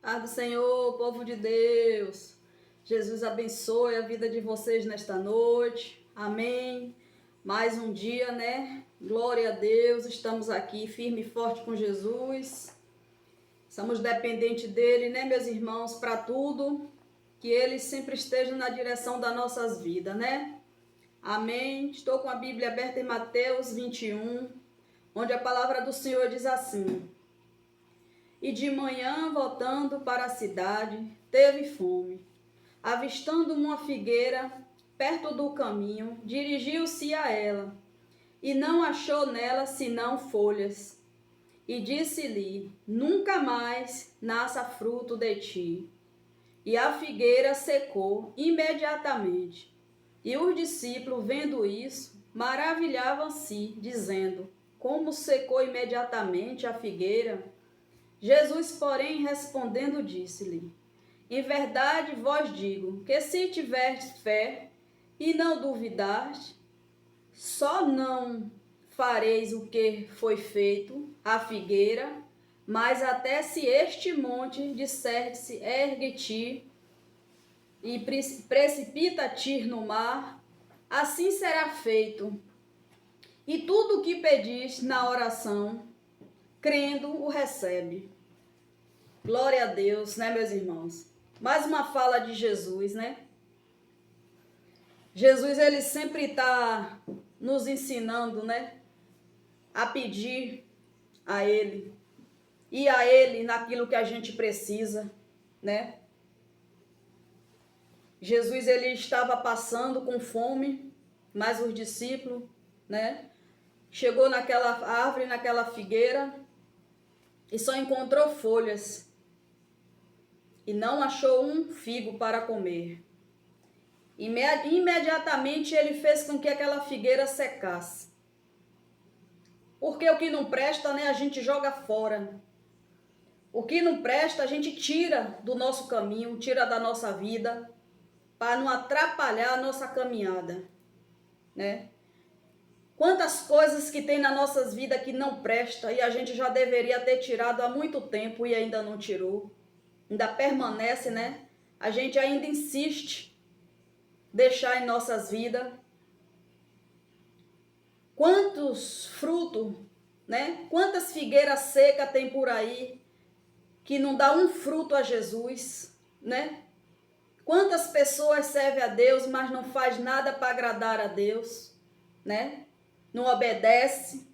Paz do Senhor, povo de Deus. Jesus abençoe a vida de vocês nesta noite. Amém. Mais um dia, né? Glória a Deus. Estamos aqui firme e forte com Jesus. Estamos dependentes dele, né, meus irmãos, para tudo. Que ele sempre esteja na direção das nossas vidas, né? Amém. Estou com a Bíblia aberta em Mateus 21, onde a palavra do Senhor diz assim: E de manhã, voltando para a cidade, teve fome. Avistando uma figueira perto do caminho, dirigiu-se a ela, e não achou nela senão folhas. E disse-lhe: Nunca mais nasça fruto de ti. E a figueira secou imediatamente. E os discípulos, vendo isso, maravilhavam-se, dizendo: Como secou imediatamente a figueira? Jesus, porém, respondendo, disse-lhe: Em verdade vos digo que se tiverdes fé e não duvidardes, só não fareis o que foi feito à figueira, mas até se este monte disser-se ergue-te e precipita-te no mar, assim será feito. E tudo o que pedis na oração, crendo, o recebe. Glória a Deus, né, meus irmãos? Mais uma fala de Jesus, né? Jesus, ele sempre está nos ensinando, né? A pedir a ele. E a ele naquilo que a gente precisa, né? Jesus, ele estava passando com fome, mas os discípulos, né? Chegou naquela árvore, naquela figueira, e só encontrou folhas. E não achou um figo para comer. Imediatamente ele fez com que aquela figueira secasse. Porque o que não presta, né, a gente joga fora. O que não presta, a gente tira do nosso caminho, tira da nossa vida, para não atrapalhar a nossa caminhada, né? Quantas coisas que tem nas nossas vidas que não presta e a gente já deveria ter tirado há muito tempo e ainda não tirou. Ainda permanece, né? A gente ainda insiste deixar em nossas vidas. Quantos frutos, né? Quantas figueiras secas tem por aí que não dá um fruto a Jesus, né? Quantas pessoas servem a Deus, mas não faz nada para agradar a Deus, né? Não obedece.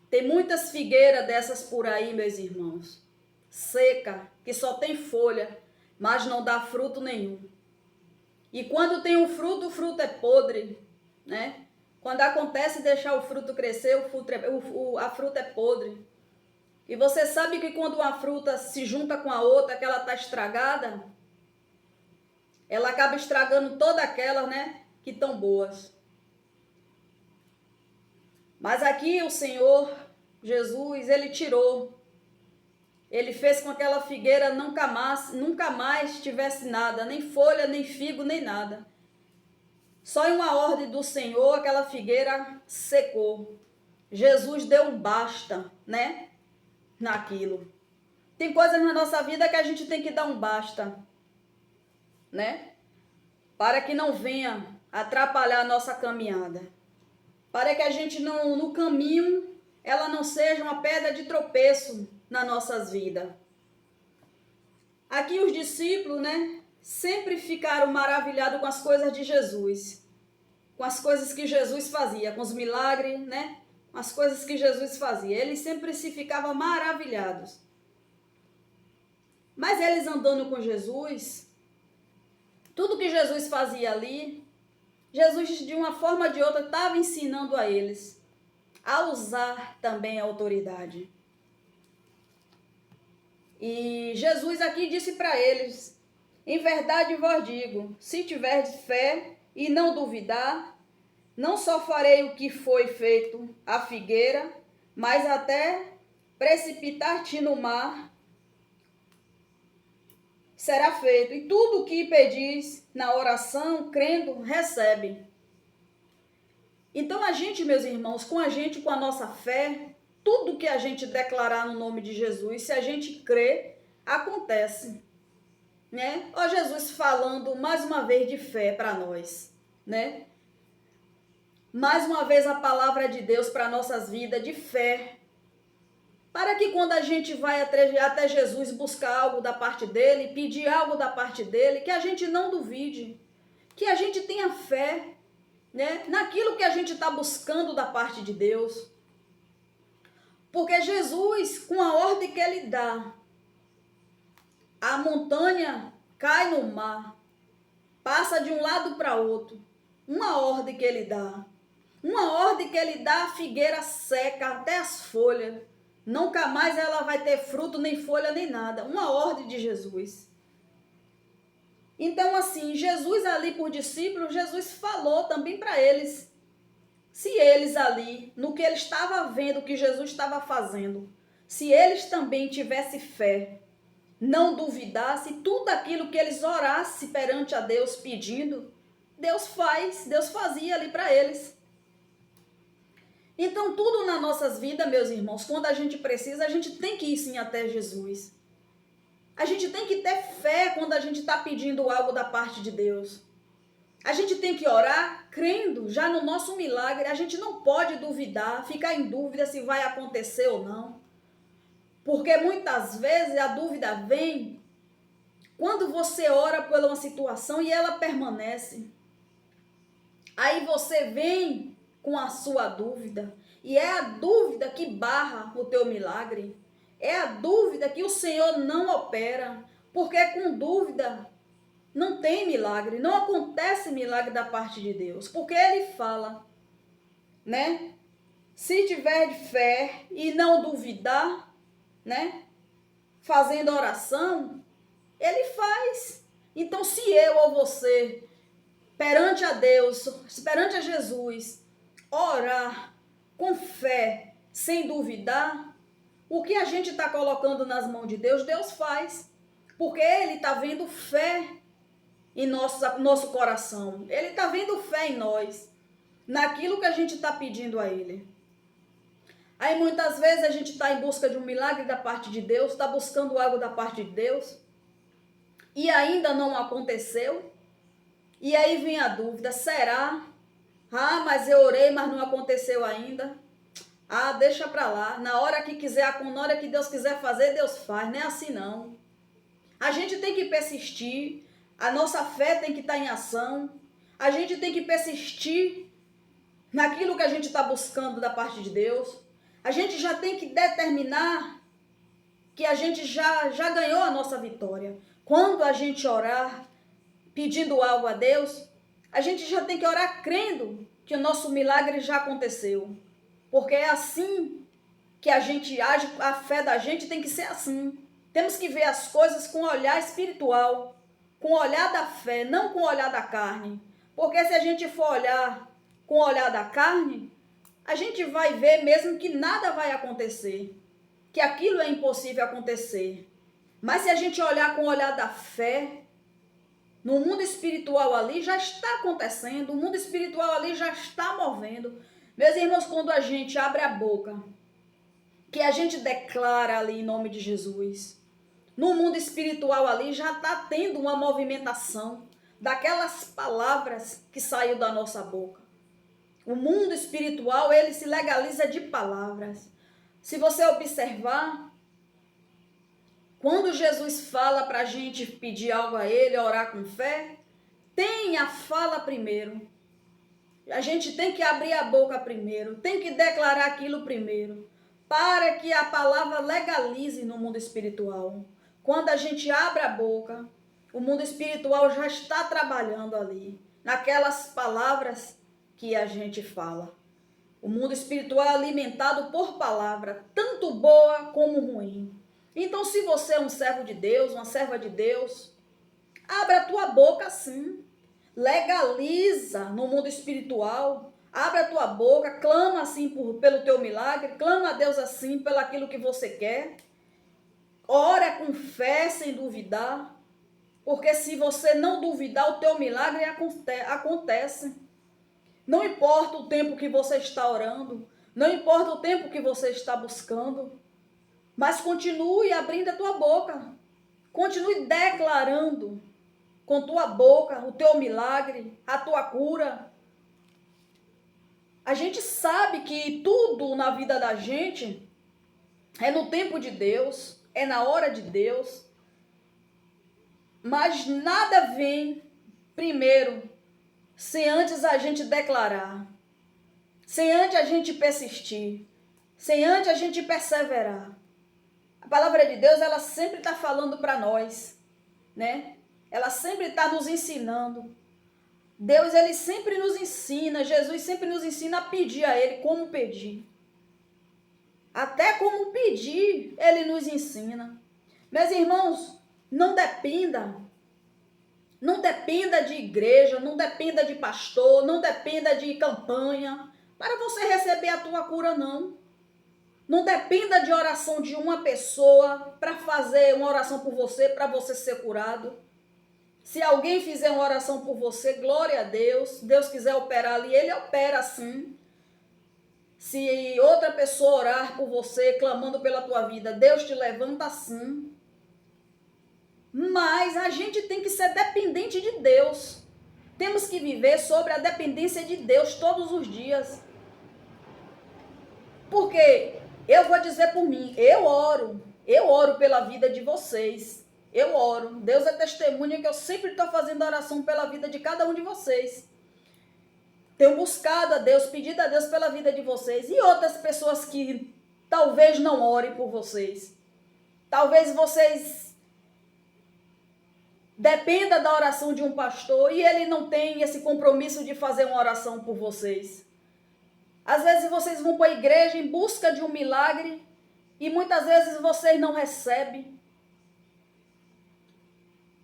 Tem muitas figueiras dessas por aí, meus irmãos, seca, que só tem folha, mas não dá fruto nenhum. E quando tem um fruto, o fruto é podre, né? Quando acontece deixar o fruto crescer, a fruta é podre. E você sabe que quando uma fruta se junta com a outra, que ela está estragada, ela acaba estragando todas aquelas, né, que estão boas. Mas aqui o Senhor Jesus, ele tirou. Ele fez com que aquela figueira nunca mais tivesse nada, nem folha, nem figo, nem nada. Só em uma ordem do Senhor, aquela figueira secou. Jesus deu um basta, né? Naquilo. Tem coisas na nossa vida que a gente tem que dar um basta, né? Para que não venha atrapalhar a nossa caminhada. Para que a gente não, no caminho, ela não seja uma pedra de tropeço nas nossas vidas. Aqui os discípulos, né? Sempre ficaram maravilhados com as coisas de Jesus. Com as coisas que Jesus fazia, com os milagres, né? As coisas que Jesus fazia. Eles sempre se ficavam maravilhados. Mas eles andando com Jesus, tudo que Jesus fazia ali, Jesus de uma forma ou de outra estava ensinando a eles a usar também a autoridade. E Jesus aqui disse para eles: Em verdade vos digo, se tiverdes fé e não duvidar, não só farei o que foi feito à figueira, mas até precipitar-te no mar será feito. E tudo o que pedis na oração, crendo, recebe. Então a gente, meus irmãos, com a nossa fé, tudo que a gente declarar no nome de Jesus, se a gente crê, acontece, né? Ó, Jesus falando mais uma vez de fé para nós, né? Mais uma vez a palavra de Deus para nossas vidas, de fé, para que quando a gente vai até Jesus buscar algo da parte dele, pedir algo da parte dele, que a gente não duvide, que a gente tenha fé, né, naquilo que a gente está buscando da parte de Deus. Porque Jesus, com a ordem que ele dá, a montanha cai no mar, passa de um lado para outro. Uma ordem que ele dá. Uma ordem que ele dá, a figueira seca até as folhas. Nunca mais ela vai ter fruto, nem folha, nem nada. Uma ordem de Jesus. Então, assim, Jesus ali por discípulos, Jesus falou também para eles. Se eles ali, no que ele estava vendo, o que Jesus estava fazendo, se eles também tivessem fé, não duvidassem, tudo aquilo que eles orassem perante a Deus pedindo, Deus fazia ali para eles. Então, tudo nas nossas vidas, meus irmãos, quando a gente precisa, a gente tem que ir sim até Jesus. A gente tem que ter fé quando a gente está pedindo algo da parte de Deus. A gente tem que orar crendo já no nosso milagre. A gente não pode duvidar, ficar em dúvida se vai acontecer ou não. Porque muitas vezes a dúvida vem quando você ora por uma situação e ela permanece. Aí você vem com a sua dúvida, e é a dúvida que barra o teu milagre, é a dúvida que o Senhor não opera, porque com dúvida não tem milagre, não acontece milagre da parte de Deus, porque ele fala, né? Se tiver fé e não duvidar, né? Fazendo oração, ele faz. Então, se eu ou você, perante a Deus, perante a Jesus, orar com fé, sem duvidar, o que a gente está colocando nas mãos de Deus, Deus faz. Porque Ele está vendo fé em nosso coração. Ele está vendo fé em nós, naquilo que a gente está pedindo a Ele. Aí muitas vezes a gente está em busca de um milagre da parte de Deus, está buscando algo da parte de Deus, e ainda não aconteceu. E aí vem a dúvida, será? Ah, mas eu orei, mas não aconteceu ainda. Ah, deixa pra lá. Na hora que quiser, na hora que Deus quiser fazer, Deus faz. Não é assim não. A gente tem que persistir. A nossa fé tem que estar em ação. A gente tem que persistir naquilo que a gente está buscando da parte de Deus. A gente já tem que determinar que a gente já ganhou a nossa vitória. Quando a gente orar, pedindo algo a Deus, a gente já tem que orar crendo que o nosso milagre já aconteceu. Porque é assim que a gente age, a fé da gente tem que ser assim. Temos que ver as coisas com o olhar espiritual, com o olhar da fé, não com o olhar da carne. Porque se a gente for olhar com o olhar da carne, a gente vai ver mesmo que nada vai acontecer, que aquilo é impossível acontecer. Mas se a gente olhar com o olhar da fé, no mundo espiritual ali já está acontecendo, o mundo espiritual ali já está movendo. Meus irmãos, quando a gente abre a boca, que a gente declara ali em nome de Jesus, no mundo espiritual ali já está tendo uma movimentação daquelas palavras que saiu da nossa boca. O mundo espiritual, ele se legaliza de palavras. Se você observar, quando Jesus fala para a gente pedir algo a ele, orar com fé, tem a fala primeiro. A gente tem que abrir a boca primeiro, tem que declarar aquilo primeiro, para que a palavra legalize no mundo espiritual. Quando a gente abre a boca, o mundo espiritual já está trabalhando ali, naquelas palavras que a gente fala. O mundo espiritual é alimentado por palavra, tanto boa como ruim. Então, se você é um servo de Deus, uma serva de Deus, abre a tua boca sim. Legaliza no mundo espiritual, abre a tua boca, clama assim pelo teu milagre, clama a Deus assim pelo aquilo que você quer, ora com fé sem duvidar, porque se você não duvidar, o teu milagre acontece. Não importa o tempo que você está orando, Não importa o tempo que você está buscando, mas continue abrindo a tua boca. Continue declarando com tua boca o teu milagre, a tua cura. A gente sabe que tudo na vida da gente é no tempo de Deus, é na hora de Deus, mas nada vem primeiro sem antes a gente declarar, sem antes a gente persistir, sem antes a gente perseverar. A palavra de Deus, ela sempre está falando para nós, né? Ela sempre está nos ensinando. Deus, ele sempre nos ensina, Jesus sempre nos ensina a pedir a ele como pedir. Até como pedir, ele nos ensina. Meus irmãos, não dependa de igreja, não dependa de pastor, não dependa de campanha para você receber a tua cura, não. Não dependa de oração de uma pessoa para fazer uma oração por você, para você ser curado. Se alguém fizer uma oração por você, glória a Deus. Deus quiser operar ali, ele opera sim. Se outra pessoa orar por você, clamando pela tua vida, Deus te levanta sim. Mas a gente tem que ser dependente de Deus. Temos que viver sobre a dependência de Deus todos os dias. Porque eu vou dizer por mim, eu oro pela vida de vocês. Eu oro. Deus é testemunha que eu sempre estou fazendo oração pela vida de cada um de vocês. Tenho buscado a Deus, pedido a Deus pela vida de vocês. E outras pessoas que talvez não orem por vocês. Talvez vocês dependam da oração de um pastor e ele não tem esse compromisso de fazer uma oração por vocês. Às vezes vocês vão para a igreja em busca de um milagre e muitas vezes vocês não recebem.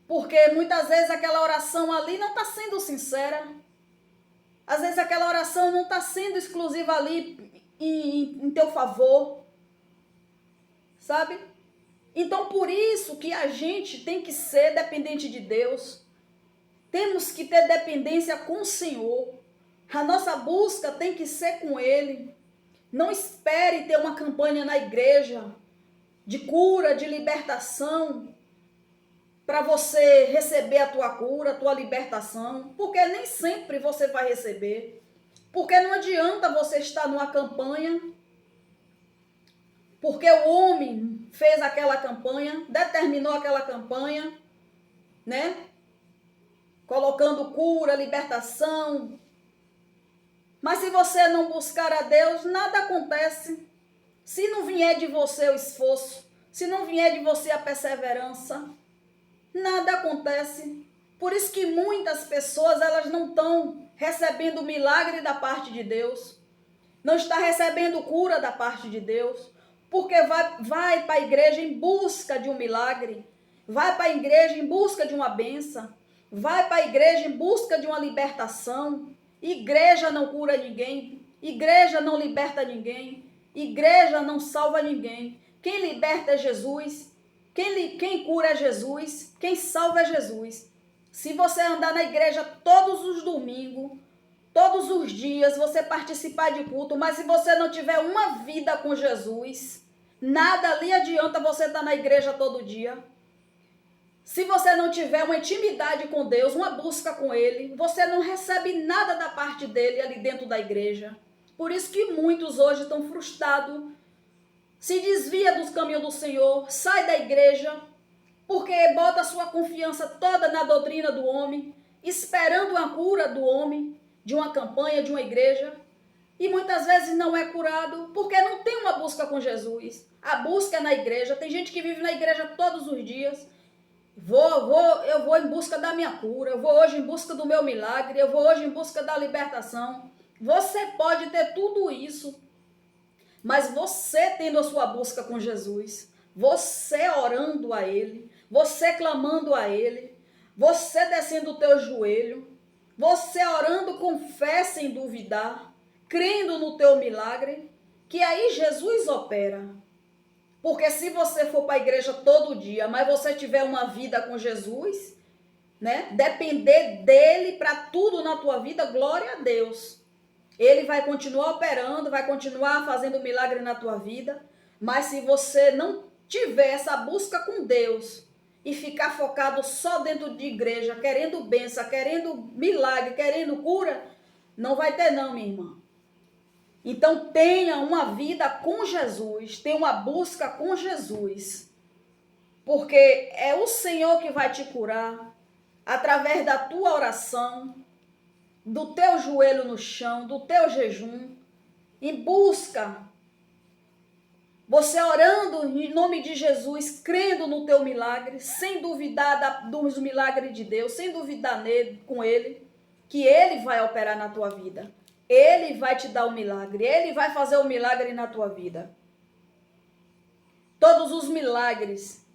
Porque muitas vezes aquela oração ali não está sendo sincera. Às vezes aquela oração não está sendo exclusiva ali em teu favor. Sabe? Então por isso que a gente tem que ser dependente de Deus. Temos que ter dependência com o Senhor. A nossa busca tem que ser com Ele. Não espere ter uma campanha na igreja de cura, de libertação, para você receber a tua cura, a tua libertação, porque nem sempre você vai receber. Porque não adianta você estar numa campanha, porque o homem fez aquela campanha, determinou aquela campanha, né? Colocando cura, libertação. Mas se você não buscar a Deus, nada acontece. Se não vier de você o esforço, se não vier de você a perseverança, nada acontece. Por isso que muitas pessoas, elas não estão recebendo milagre da parte de Deus. Não está recebendo cura da parte de Deus. Porque vai para a igreja em busca de um milagre. Vai para a igreja em busca de uma bênção. Vai para a igreja em busca de uma libertação. Igreja não cura ninguém. Igreja não liberta ninguém. Igreja não salva ninguém. Quem liberta é Jesus. Quem cura é Jesus, quem salva é Jesus. Se você andar na igreja todos os domingos, todos os dias, você participar de culto, mas se você não tiver uma vida com Jesus, nada ali adianta você estar na igreja todo dia. Se você não tiver uma intimidade com Deus, uma busca com Ele, você não recebe nada da parte dele ali dentro da igreja. Por isso que muitos hoje estão frustrados, se desvia dos caminhos do Senhor, sai da igreja, porque bota a sua confiança toda na doutrina do homem, esperando a cura do homem, de uma campanha, de uma igreja, e muitas vezes não é curado, porque não tem uma busca com Jesus. A busca é na igreja. Tem gente que vive na igreja todos os dias. Eu vou em busca da minha cura, eu vou hoje em busca do meu milagre, eu vou hoje em busca da libertação. Você pode ter tudo isso, mas você tendo a sua busca com Jesus, você orando a Ele, você clamando a Ele, você descendo o teu joelho, você orando com fé sem duvidar, crendo no teu milagre, que aí Jesus opera. Porque se você for para a igreja todo dia, mas você tiver uma vida com Jesus, né? Depender dele para tudo na tua vida, glória a Deus. Ele vai continuar operando, vai continuar fazendo milagre na tua vida, mas se você não tiver essa busca com Deus e ficar focado só dentro de igreja, querendo bênção, querendo milagre, querendo cura, não vai ter não, minha irmã. Então tenha uma vida com Jesus, tenha uma busca com Jesus, porque é o Senhor que vai te curar através da tua oração, do teu joelho no chão, do teu jejum, em busca, você orando em nome de Jesus, crendo no teu milagre, sem duvidar dos milagres de Deus, sem duvidar nele, com ele, que ele vai operar na tua vida. Ele vai te dar o milagre, ele vai fazer o milagre na tua vida. Todos os milagres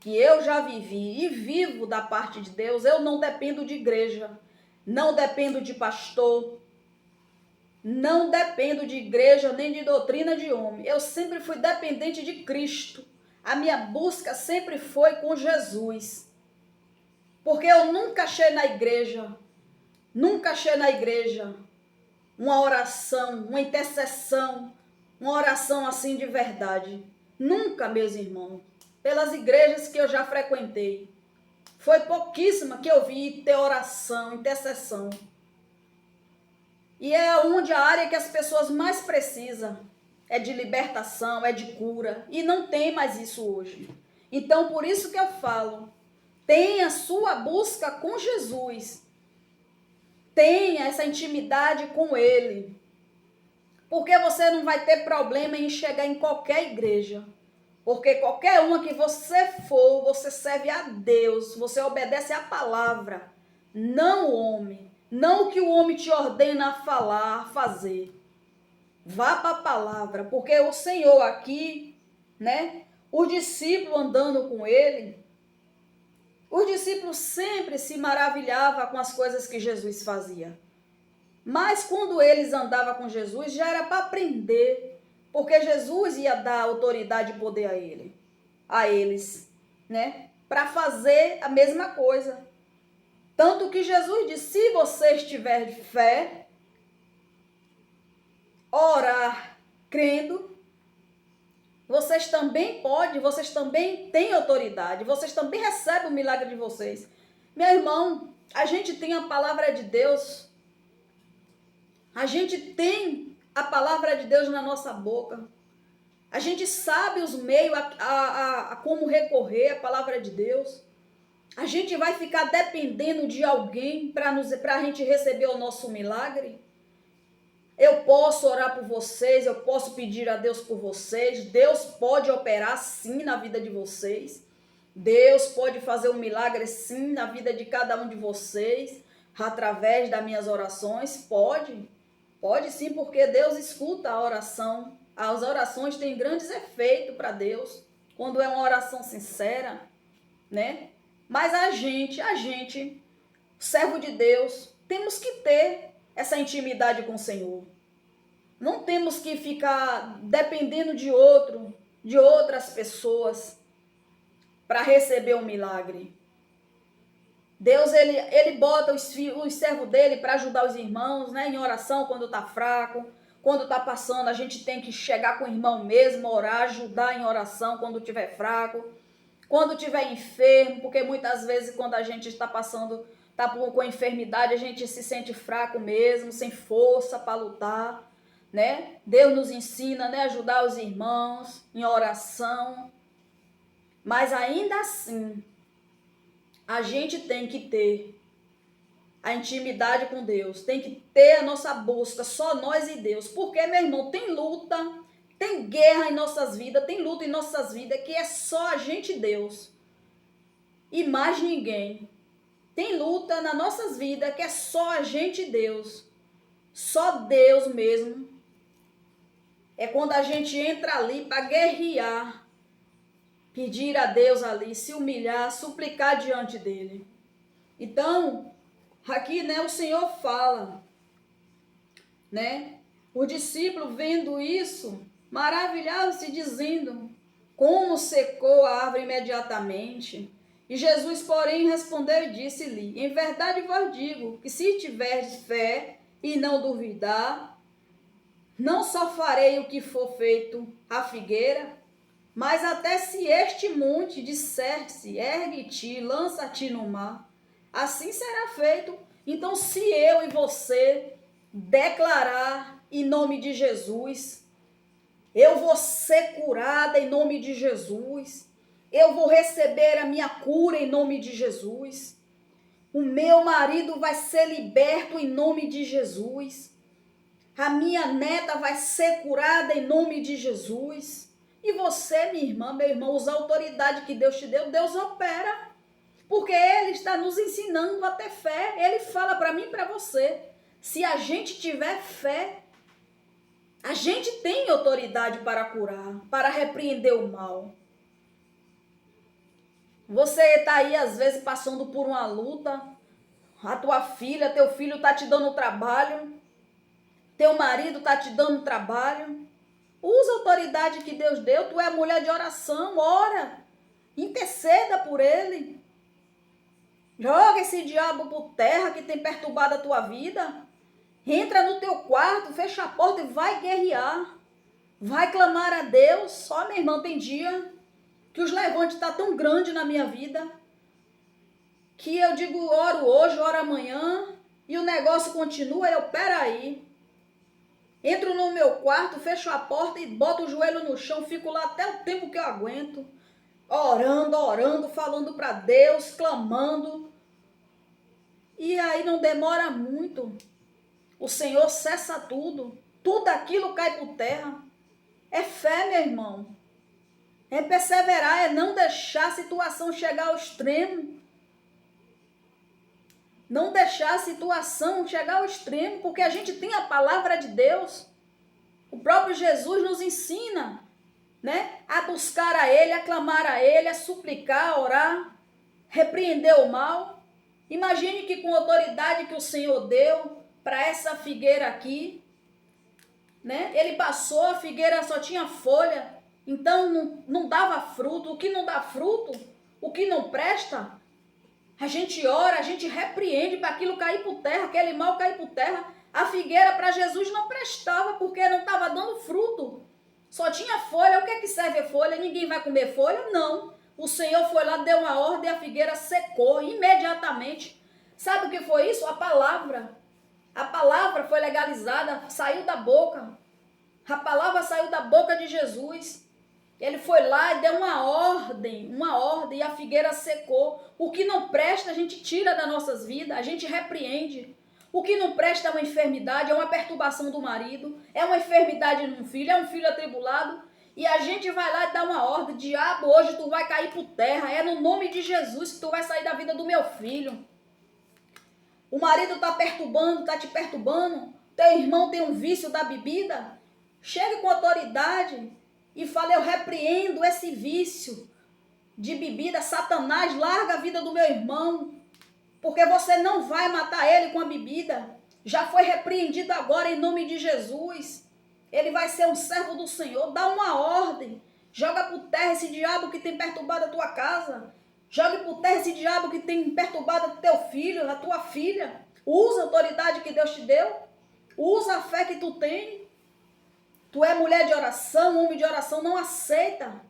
que eu já vivi e vivo da parte de Deus, eu não dependo de igreja, não dependo de pastor, não dependo de igreja nem de doutrina de homem. Eu sempre fui dependente de Cristo. A minha busca sempre foi com Jesus. Porque eu nunca achei na igreja, uma oração, uma intercessão, uma oração assim de verdade. Nunca, meus irmãos. Pelas igrejas que eu já frequentei, foi pouquíssima que eu vi ter oração, intercessão. E é onde a área que as pessoas mais precisam é de libertação, é de cura. E não tem mais isso hoje. Então, por isso que eu falo, tenha sua busca com Jesus. Tenha essa intimidade com Ele. Porque você não vai ter problema em chegar em qualquer igreja. Porque qualquer uma que você for, você serve a Deus, você obedece à palavra, não o homem. Não o que o homem te ordena a falar, a fazer. Vá para a palavra, porque o Senhor aqui, né? Os discípulos andando com ele, os discípulos sempre se maravilhavam com as coisas que Jesus fazia. Mas quando eles andavam com Jesus, já era para aprender, porque Jesus ia dar autoridade e poder a eles, né? Para fazer a mesma coisa. Tanto que Jesus disse, se vocês tiverem fé, orar, crendo, vocês também podem, vocês também têm autoridade, vocês também recebem o milagre de vocês. Meu irmão, a gente tem a palavra de Deus, a gente tem a palavra de Deus na nossa boca, a gente sabe os meios a como recorrer à palavra de Deus. A gente vai ficar dependendo de alguém para a gente receber o nosso milagre? Eu posso orar por vocês, eu posso pedir a Deus por vocês. Deus pode operar sim na vida de vocês. Deus pode fazer um milagre sim na vida de cada um de vocês, através das minhas orações. Pode sim, porque Deus escuta a oração. As orações têm grandes efeitos para Deus, quando é uma oração sincera, né? Mas a gente, servo de Deus, temos que ter essa intimidade com o Senhor. Não temos que ficar dependendo de outras pessoas para receber um milagre. Deus, ele bota os servos dele para ajudar os irmãos, né? Em oração quando está fraco, quando está passando, a gente tem que chegar com o irmão mesmo, orar, ajudar em oração quando estiver fraco. Quando estiver enfermo, porque muitas vezes quando a gente está passando, com enfermidade, a gente se sente fraco mesmo, sem força para lutar, né? Deus nos ensina, né, a ajudar os irmãos em oração. Mas ainda assim, a gente tem que ter a intimidade com Deus, tem que ter a nossa busca, só nós e Deus. Porque, meu irmão, tem luta, tem guerra em nossas vidas, tem luta em nossas vidas que é só a gente e Deus. E mais ninguém. Tem luta nas nossas vidas que é só a gente e Deus. Só Deus mesmo. É quando a gente entra ali para guerrear, pedir a Deus ali, se humilhar, suplicar diante dele. Então, aqui, né, o Senhor fala, né? O discípulo vendo isso, maravilhavam-se dizendo, como secou a árvore imediatamente. E Jesus, porém, respondeu e disse-lhe, em verdade vos digo, que se tiverdes fé e não duvidar, Não só farei o que for feito à figueira, mas até se este monte disser-se, ergue-te, lança-te no mar, assim será feito. Então, se eu e você declarar em nome de Jesus, eu vou ser curada em nome de Jesus, eu vou receber a minha cura em nome de Jesus, o meu marido vai ser liberto em nome de Jesus, a minha neta vai ser curada em nome de Jesus. E você, minha irmã, meu irmão, usa a autoridade que Deus te deu, Deus opera. Porque Ele está nos ensinando a ter fé. Ele fala para mim e para você. Se a gente tiver fé, a gente tem autoridade para curar, para repreender o mal. Você está aí, às vezes, passando por uma luta. A tua filha, teu filho está te dando trabalho. Teu marido está te dando trabalho. Usa a autoridade que Deus deu. Tu é mulher de oração, ora. Interceda por ele. Joga esse diabo por terra que tem perturbado a tua vida. Entra no teu quarto, fecha a porta e vai guerrear. Vai clamar a Deus. Só, minha irmã, tem dia que os levantes estão tão grande na minha vida que eu digo, oro hoje, oro amanhã, e o negócio continua. Eu, peraí. Entro no meu quarto, fecho a porta e boto o joelho no chão, fico lá até o tempo que eu aguento. Orando, falando para Deus, clamando. E aí não demora muito. O Senhor cessa tudo. Tudo aquilo cai por terra. É fé, meu irmão. É perseverar, é não deixar a situação chegar ao extremo. Não deixar a situação chegar ao extremo, porque a gente tem a palavra de Deus. O próprio Jesus nos ensina, né, a buscar a Ele, a clamar a Ele, a suplicar, a orar, repreender o mal. Imagine que com a autoridade que o Senhor deu para essa figueira aqui, né, ele passou, a figueira só tinha folha, então não dava fruto. O que não dá fruto, o que não presta, a gente ora, a gente repreende para aquilo cair por terra, aquele mal cair por terra. A figueira para Jesus não prestava porque não estava dando fruto. Só tinha folha. O que é que serve a folha? Ninguém vai comer folha? Não. O Senhor foi lá, deu uma ordem, a figueira secou imediatamente. Sabe o que foi isso? A palavra. A palavra foi legalizada, saiu da boca. A palavra saiu da boca de Jesus. Ele foi lá e deu uma ordem, e a figueira secou. O que não presta, a gente tira das nossas vidas, a gente repreende. O que não presta é uma enfermidade, é uma perturbação do marido, é uma enfermidade num filho, é um filho atribulado. E a gente vai lá e dá uma ordem: diabo, hoje tu vai cair por terra, é no nome de Jesus que tu vai sair da vida do meu filho. O marido está perturbando, está te perturbando, teu irmão tem um vício da bebida, chegue com autoridade e fale: eu repreendo esse vício de bebida. Satanás, larga a vida do meu irmão, porque você não vai matar ele com a bebida. Já foi repreendido agora em nome de Jesus. Ele vai ser um servo do Senhor. Dá uma ordem. Joga por terra esse diabo que tem perturbado a tua casa. Jogue por terra esse diabo que tem perturbado teu filho, a tua filha. Usa a autoridade que Deus te deu. Usa a fé que tu tem. Tu é mulher de oração, homem de oração, não aceita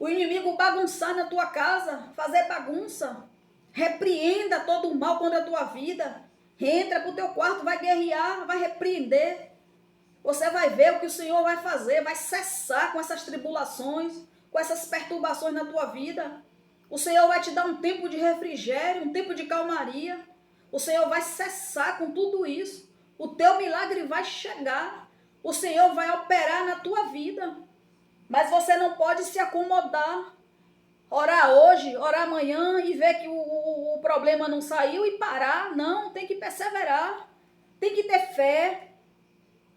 o inimigo bagunçar na tua casa, fazer bagunça. Repreenda todo o mal contra a tua vida. Entra pro teu quarto, vai guerrear, vai repreender. Você vai ver o que o Senhor vai fazer, vai cessar com essas tribulações, com essas perturbações na tua vida. O Senhor vai te dar um tempo de refrigério, um tempo de calmaria. O Senhor vai cessar com tudo isso. O teu milagre vai chegar. O Senhor vai operar na tua vida. Mas você não pode se acomodar. Orar hoje, orar amanhã e ver que o problema não saiu e parar. Não, tem que perseverar. Tem que ter fé.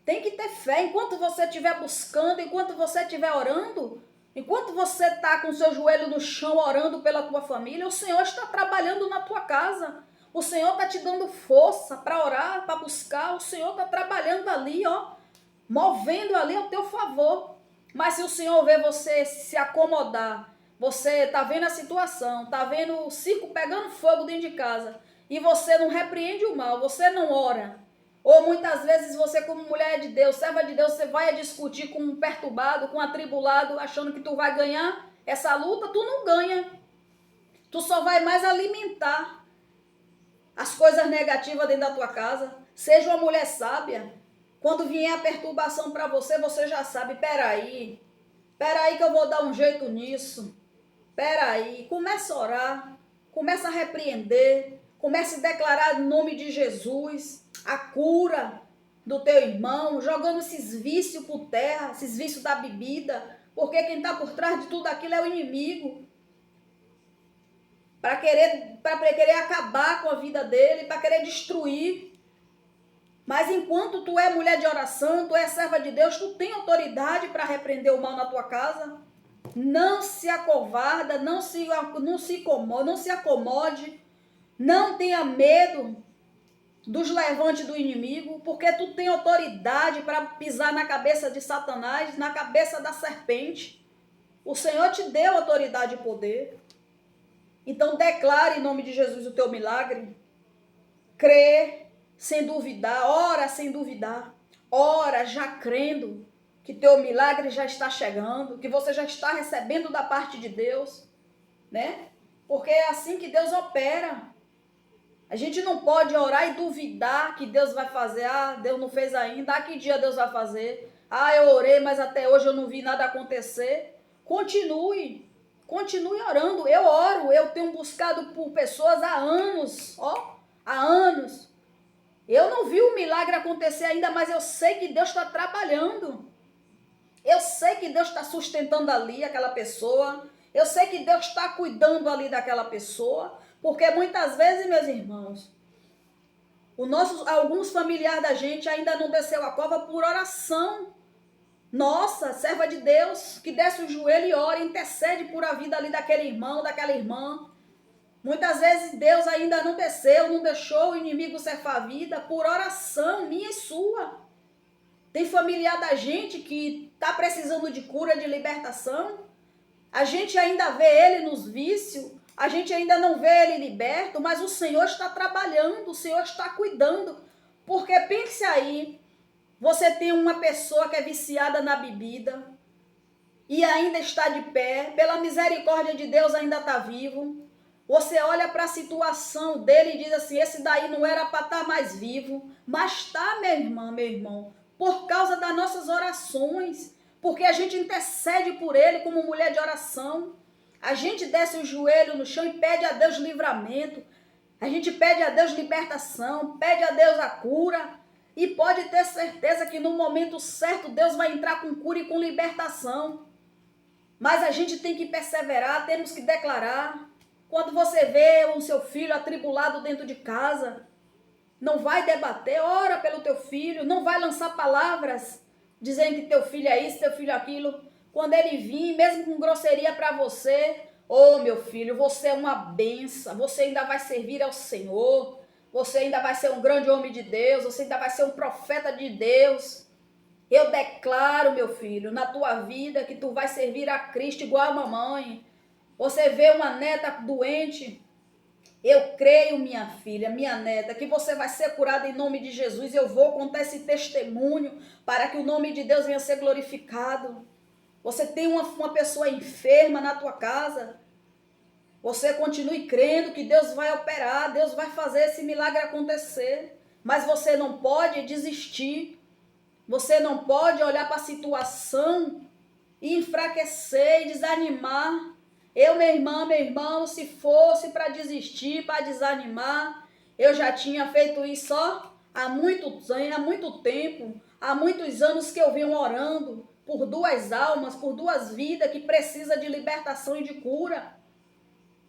Tem que ter fé. Enquanto você estiver buscando, enquanto você estiver orando, enquanto você está com o seu joelho no chão orando pela tua família, o Senhor está trabalhando na tua casa. O Senhor está te dando força para orar, para buscar. O Senhor está trabalhando ali, ó, movendo ali ao teu favor. Mas se o Senhor vê você se acomodar, você está vendo a situação, está vendo o circo pegando fogo dentro de casa, e você não repreende o mal, você não ora, Ou muitas vezes você, como mulher de Deus, serva de Deus, você vai discutir com um perturbado, com um atribulado, achando que tu vai ganhar essa luta, tu não ganha. Tu só vai mais alimentar as coisas negativas dentro da tua casa. Seja uma mulher sábia. Quando vier a perturbação para você, você já sabe, peraí que eu vou dar um jeito nisso. Peraí, começa a orar, começa a repreender, começa a declarar em nome de Jesus a cura do teu irmão, jogando esses vícios por terra, esses vícios da bebida, porque quem está por trás de tudo aquilo é o inimigo. Para querer acabar com a vida dele, para querer destruir. Mas enquanto tu é mulher de oração, tu é serva de Deus, tu tem autoridade para repreender o mal na tua casa. Não se acovarda, não se acomode, não tenha medo dos levantes do inimigo, porque tu tem autoridade para pisar na cabeça de Satanás, na cabeça da serpente. O Senhor te deu autoridade e poder. Então declare em nome de Jesus o teu milagre. Crê sem duvidar, ora sem duvidar. Ora já crendo que teu milagre já está chegando, que você já está recebendo da parte de Deus, né? Porque é assim que Deus opera. A gente não pode orar e duvidar que Deus vai fazer. Ah, Deus não fez ainda. Ah, que dia Deus vai fazer? Ah, eu orei, mas até hoje eu não vi nada acontecer. Continue orando. Eu oro, eu tenho buscado por pessoas há anos, há anos. Eu não vi o milagre acontecer ainda, mas eu sei que Deus está trabalhando. Eu sei que Deus está sustentando ali aquela pessoa. Eu sei que Deus está cuidando ali daquela pessoa. Porque muitas vezes, meus irmãos, alguns familiares da gente ainda não desceu a cova por oração. Nossa, serva de Deus, que desce o joelho e ora, intercede por a vida ali daquele irmão, daquela irmã. Muitas vezes Deus ainda não desceu, não deixou o inimigo ceifar a vida por oração minha e sua. Tem familiar da gente que está precisando de cura, de libertação. A gente ainda vê ele nos vícios, a gente ainda não vê ele liberto, mas o Senhor está trabalhando, o Senhor está cuidando. Porque pense aí, você tem uma pessoa que é viciada na bebida e ainda está de pé, pela misericórdia de Deus ainda está vivo. Você olha para a situação dele e diz assim, esse daí não era para estar mais vivo, mas está, minha irmã, meu irmão, por causa das nossas orações, porque a gente intercede por ele como mulher de oração. A gente desce o joelho no chão e pede a Deus livramento. A gente pede a Deus libertação, pede a Deus a cura. E pode ter certeza que no momento certo Deus vai entrar com cura e com libertação. Mas a gente tem que perseverar, temos que declarar. Quando você vê o seu filho atribulado dentro de casa, não vai debater, ora pelo teu filho, não vai lançar palavras dizendo que teu filho é isso, teu filho é aquilo. Quando ele vir, mesmo com grosseria para você, meu filho, você é uma benção, você ainda vai servir ao Senhor, você ainda vai ser um grande homem de Deus, você ainda vai ser um profeta de Deus. Eu declaro, meu filho, na tua vida que tu vai servir a Cristo igual a mamãe. Você vê uma neta doente, eu creio, minha filha, minha neta, que você vai ser curada em nome de Jesus. Eu vou contar esse testemunho para que o nome de Deus venha ser glorificado. Você tem uma pessoa enferma na tua casa, você continue crendo que Deus vai operar, Deus vai fazer esse milagre acontecer. Mas você não pode desistir, você não pode olhar para a situação e enfraquecer e desanimar. Minha irmã, se fosse para desistir, para desanimar, eu já tinha feito isso há muito tempo, há muitos anos que eu venho orando por duas almas, por duas vidas que precisam de libertação e de cura.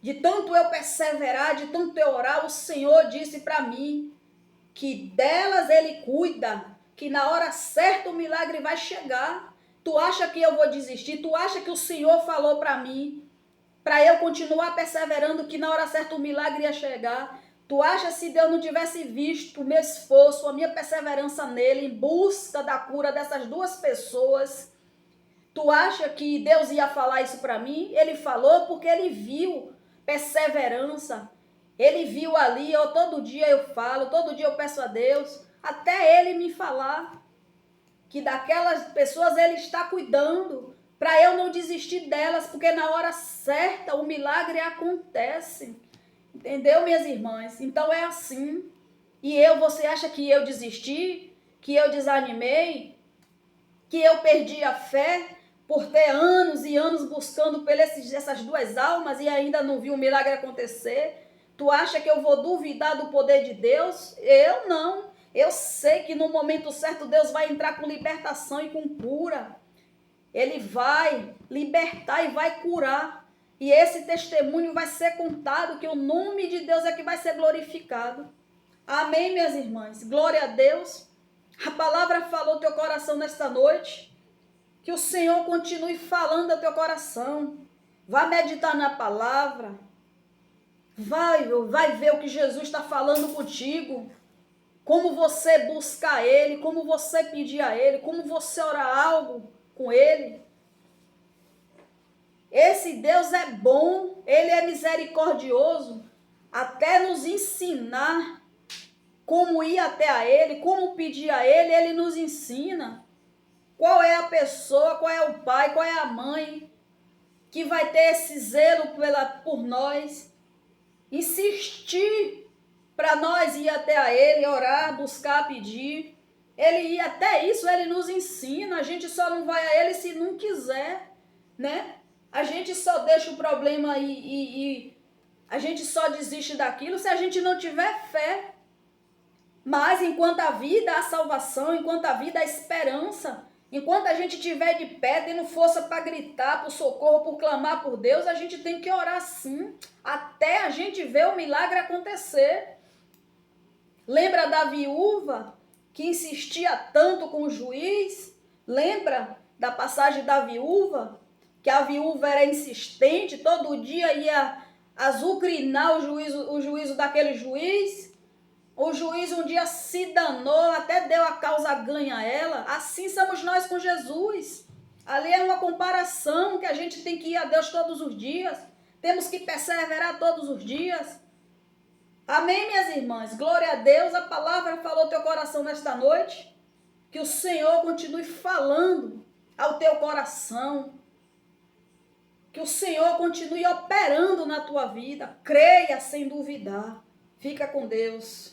De tanto eu perseverar, de tanto eu orar, o Senhor disse para mim que delas Ele cuida, que na hora certa o milagre vai chegar. Tu acha que eu vou desistir? Tu acha que o Senhor falou para mim, para eu continuar perseverando, que na hora certa o milagre ia chegar? Tu acha se Deus não tivesse visto o meu esforço, a minha perseverança nele, em busca da cura dessas duas pessoas, tu acha que Deus ia falar isso para mim? Ele falou porque ele viu perseverança. Ele viu ali, todo dia eu falo, todo dia eu peço a Deus até ele me falar que daquelas pessoas ele está cuidando, para eu não desistir delas, porque na hora certa o milagre acontece. Entendeu, minhas irmãs? Então é assim. E você acha que eu desisti? Que eu desanimei? Que eu perdi a fé por ter anos e anos buscando por essas duas almas e ainda não vi o milagre acontecer? Tu acha que eu vou duvidar do poder de Deus? Eu não. Eu sei que no momento certo Deus vai entrar com libertação e com cura. Ele vai libertar e vai curar. E esse testemunho vai ser contado, que o nome de Deus é que vai ser glorificado. Amém, minhas irmãs? Glória a Deus. A palavra falou no teu coração nesta noite. Que o Senhor continue falando ao teu coração. Vai meditar na palavra. Vai ver o que Jesus está falando contigo. Como você buscar Ele, como você pedir a Ele, como você orar algo com Ele. Esse Deus é bom, Ele é misericordioso, até nos ensinar como ir até a Ele, como pedir a Ele, Ele nos ensina. Qual é a pessoa, qual é o pai, qual é a mãe que vai ter esse zelo por nós, insistir para nós ir até a Ele, orar, buscar, pedir. Ele ir até isso, Ele nos ensina. A gente só não vai a Ele se não quiser, né? A gente só deixa o problema e a gente só desiste daquilo se a gente não tiver fé. Mas enquanto a vida há salvação, enquanto a vida há esperança, enquanto a gente estiver de pé, tendo força para gritar por socorro, por clamar por Deus, a gente tem que orar sim, até a gente ver o milagre acontecer. Lembra da viúva que insistia tanto com o juiz? Lembra da passagem da viúva? Que a viúva era insistente, todo dia ia azucrinar o juízo daquele juiz. O juiz um dia se danou, até deu a causa ganha a ela. Assim somos nós com Jesus. Ali é uma comparação que a gente tem que ir a Deus todos os dias. Temos que perseverar todos os dias. Amém, minhas irmãs? Glória a Deus. A palavra falou ao teu coração nesta noite. Que o Senhor continue falando ao teu coração. Que o Senhor continue operando na tua vida. Creia sem duvidar. Fica com Deus.